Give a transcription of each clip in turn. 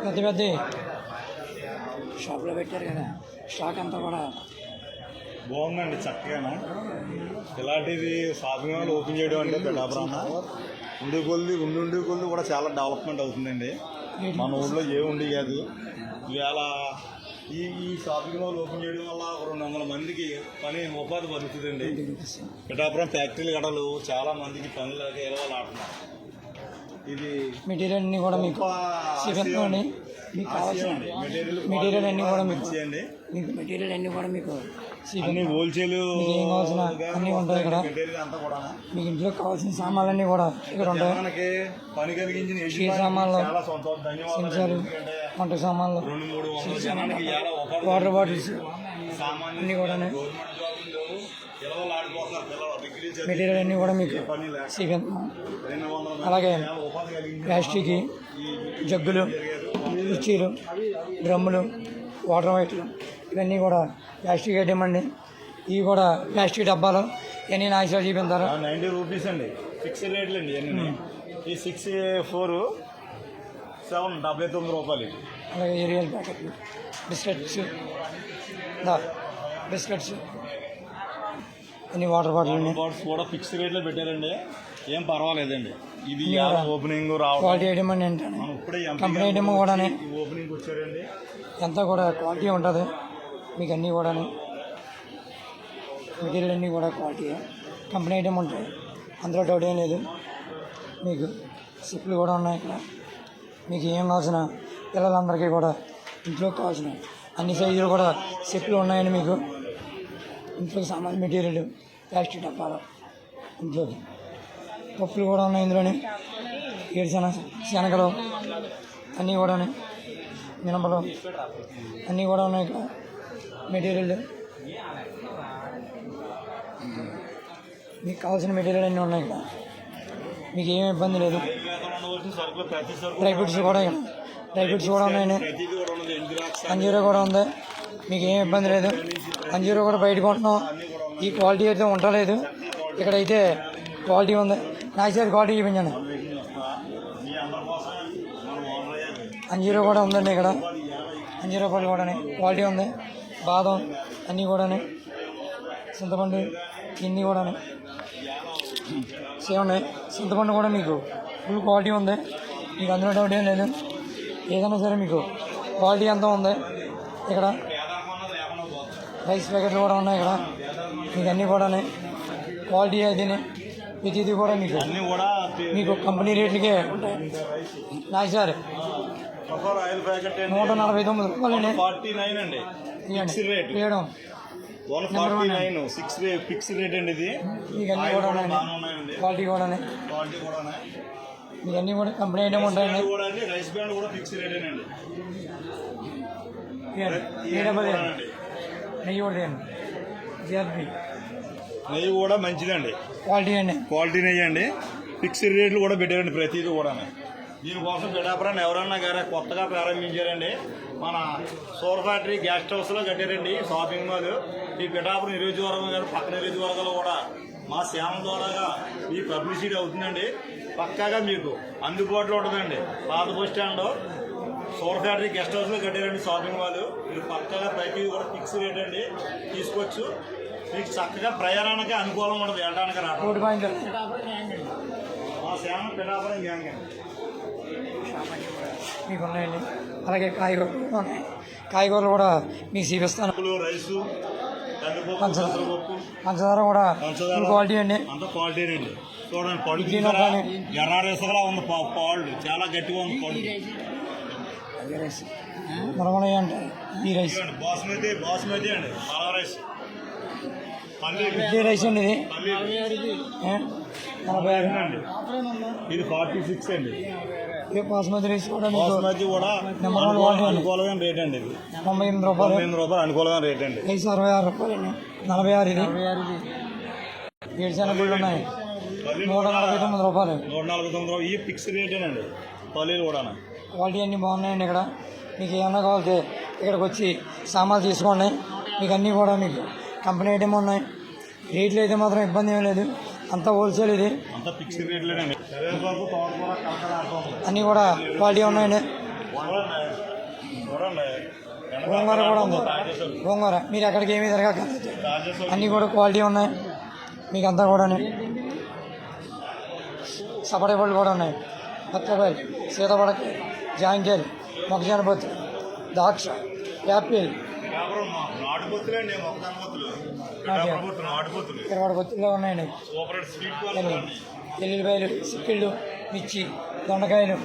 పెద్ద పెద్ద షాప్లో పెట్టారు కదా, స్టాక్ అంతా కూడా బాగుందండి. చక్కగా ఇలాంటిది షాపింగ్ మాల్ ఓపెన్ చేయడం అంటే పిఠాపురం ఉండే కొద్ది కూడా చాలా డెవలప్మెంట్ అవుతుందండి. మన ఊళ్ళో ఏముండి కాదు. ఇవాళ ఈ షాపింగ్ మాల్ ఓపెన్ చేయడం వల్ల 200 మందికి ఉపాధి పడుతుందండి. పిఠాపురం ఫ్యాక్టరీలు గడలు చాలా మందికి పనులు ఆడుతున్నారు. ఇది మెటీరియల్ అన్ని కూడా మీకు మీకు కావాల్సిన మెటీరియల్ అన్ని కూడా మీకు మెటీరియల్ అన్ని కూడా మీకు హోల్సేల్ ఏం కావాల్సిన అన్నీ ఉంటాయి ఇక్కడ. మీకు ఇంట్లో కావాల్సిన సామాన్లన్నీ కూడా ఇక్కడ ఉంటాయి. స్టీ సామాన్లు, సించాలు, వంట సామాన్లు, వాటర్ బాటిల్స్ అన్నీ కూడా మెటీరియల్ అన్నీ కూడా మీకు చికెన్, అలాగే ప్లాస్టిక్ జగ్గులు, కుర్చీలు, డ్రమ్ములు, వాటర్ వైట్లు ఇవన్నీ కూడా ప్లాస్టిక్ ఐటమ్ అండి. ఇవి కూడా ప్లాస్టిక్ డబ్బాలు ఇవన్నీ నాయిస్లో చూపించారు. 90 రూపీస్ అండి, ఫిక్స్డ్ రేట్లు అండి. ఈ 6 4 79 రూపాయలు. అలాగే ఏరియల్ ప్యాకెట్లు, బిస్కెట్స్ అన్ని వాటర్ బాటిల్స్ కూడా ఫిక్స్డ్ రేట్లో పెట్టారండి. ఏం పర్వాలేదండి. ఇది ఓపెనింగ్ క్వాలిటీ ఐటమ్ అండి. అంటే కంపెనీ ఐటమ్ కూడా ఓపెనింగ్ వచ్చారండి. ఎంత కూడా క్వాలిటీ ఉంటుంది మీకు. అన్నీ కూడా మెటీరియల్ అన్నీ కూడా క్వాలిటీ కంపెనీ ఐటమ్ ఉంటాయి, అందులో డౌట్ ఏం లేదు. మీకు సిప్లు కూడా ఉన్నాయి ఇక్కడ. మీకు ఏం కావాల్సిన పిల్లలందరికీ కూడా ఇంట్లో కావాల్సిన అన్ని సైజులు కూడా సిప్లు ఉన్నాయండి. మీకు ఇంట్లో సామాన్ మెటీరియల్, ప్లాస్టిక్ డబ్బాలు, ఇంట్లో పప్పులు కూడా ఉన్నాయి. ఇందులోనే శనగలు అన్నీ కూడా మినపలు అన్నీ కూడా ఉన్నాయి ఇక్కడ. మెటీరియల్ మీకు కావాల్సిన మెటీరియల్ అన్నీ ఉన్నాయి ఇక్కడ. మీకు ఏమి ఇబ్బంది లేదు. డ్రై ఫ్రూట్స్ కూడా ఉన్నాయండి. అంజీరా కూడా ఉంది. మీకు ఏమి ఇబ్బంది లేదు. అంజీరా కూడా బయట కొంటున్నాం. ఈ క్వాలిటీ అయితే ఉండలేదు. ఇక్కడైతే క్వాలిటీ ఉంది. నాకు సార్ క్వాలిటీ చూపించండి. అంజీరా కూడా ఉందండి ఇక్కడ. అంజీరా పళ్ళు కూడా క్వాలిటీ ఉంది. బాదం అన్నీ కూడా, చింతపండు ఇన్ని కూడా సేమ్ ఉన్నాయి. చింతపండు కూడా మీకు ఫుల్ క్వాలిటీ ఉంది. మీకు అందులో డౌట్ ఏం లేదు. ఏదైనా సరే మీకు క్వాలిటీ అంతా ఉంది ఇక్కడ. రైస్ ప్యాకెట్లు కూడా ఉన్నాయి ఇక్కడ. మీకు అన్నీ కూడా క్వాలిటీ అయితే ప్రతిదీ కూడా మీకు కంపెనీ రేట్లకే ఉంటాయి. నాకు సార్ 149 రూపాయలు వేయడం. 149 ఫిక్స్డ్ రేట్ అండి. ఇది మీకు అన్నీ కూడా క్వాలిటీ కూడా మీకు అన్నీ కూడా కంపెనీ ఐటమ్ ఉంటాయండి. రైస్ బ్రాండ్ కూడా ఫిక్స్డ్ రేట్ అండి. నెయ్యి కూడా జిఆర్పి నెయ్యి కూడా మంచిదండి. క్వాలిటీ నెయ్యి అండి. ఫిక్స్డ్ రేట్లు కూడా పెట్టారండి ప్రతిదీ కూడా. దీనికోసం పిఠాపురాన్ని ఎవరన్నా గారే కొత్తగా ప్రారంభించారండి. మన సోర్ ఫ్యాక్టరీ గెస్ట్ హౌస్లో కట్టారండి షాపింగ్ మాల్. ఈ పిఠాపురం నియోజకవర్గం గారు పక్క నియోజకవర్గాలు కూడా మా శ్యామ ద్వారాగా ఈ పబ్లిసిటీ అవుతుందండి. పక్కాగా మీకు అందుబాటులో ఉంటుందండి. పాత బస్ స్టాండ్ సోర్ ఫ్యాక్టరీ గెస్ట్ హౌస్లో కట్టారండి షాపింగ్ మాల్. మీరు పక్కాగా ప్రతిదీ కూడా ఫిక్స్ రేట్ అండి. తీసుకోవచ్చు. మీకు చక్కగా ప్రయాణానికి అనుకూలంగా ఉంటుంది. వెళ్ళడానికి రావడం మా శ్యామ పిఠాపురం గ్యాంగ్ అండి. మీకు ఉన్నాయండి. అలాగే కాయగూరలు ఉన్నాయి. కాయగూరలు కూడా మీకు చూపిస్తాను. రైసు, పంచదార కూడా క్వాలిటీ అండి. అంత క్వాలిటీ అండి. చూడండి పళ్ళు ఎర్ర రైసులా ఉంది. పాళ్ళు చాలా గట్టిగా ఉంది. పళ్ళు మరమలయ్య అంటే ఈ రైస్ బాస్మతి అండి. పాల రైస్ ఇడ్లీ రైస్ అండి. ఇది 46 అండి. ఇది 46 అండి. బాస్మతి రైస్ కూడా అనుకూలమైన రేట్ అండి. ఇది 98 రూపాయలు అనుకూలమైన రేట్ అండి. రైస్ 66 రూపాయలు అండి. 46 ఇది. ఏడుశనగ ఉన్నాయి 149 రూపాయలు. 149 ఈ ఫిక్స్డ్ రేటేనండి. పల్లీలు కూడా క్వాలిటీ అన్నీ బాగున్నాయండి. ఇక్కడ మీకు ఏమన్నా కావాలంటే ఇక్కడికి వచ్చి సామాన్లు తీసుకోండి. మీకు అన్నీ కూడా మీకు కంపెనీ ఐటమ్ ఉన్నాయి. రేట్లు అయితే మాత్రం ఇబ్బంది ఏం లేదు, అంతా హోల్సేల్ ఇది. అంతా ఫిక్స్డ్ రేట్లేనండి. కరివేపాకు తోటకూర కలకలాడుతుంది. అన్నీ కూడా క్వాలిటీ ఉన్నాయండి. చూడండి గోంగూర కూడా ఉంది. గోంగూర మీరు ఎక్కడికి ఏమీ తిరగక అన్నీ కూడా క్వాలిటీ ఉన్నాయి మీకు అంతా కూడా. సపడే పళ్ళు కూడా ఉన్నాయి. బత్తకాయలు, సీతాపడకాయలు, జాంకాయలు, మొక్కజొన్న పొత్తు, ద్రాక్ష, యాపిల్, నాటుకొత్తులండి, మొక్కజొన్న పొత్తులు, నాటుకొత్తులు, తిరగడ పొత్తుల్లో ఉన్నాయండి. Super sweet quality. ఎల్లుల్లిపాయలు, సిక్కిళ్ళు, మిర్చి, దొండకాయలు,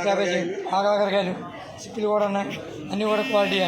క్యాబేజీ, ఆగాకరకాయలు, సిక్కిలు కూడా ఉన్నాయి. అన్నీ కూడా క్వాలిటీ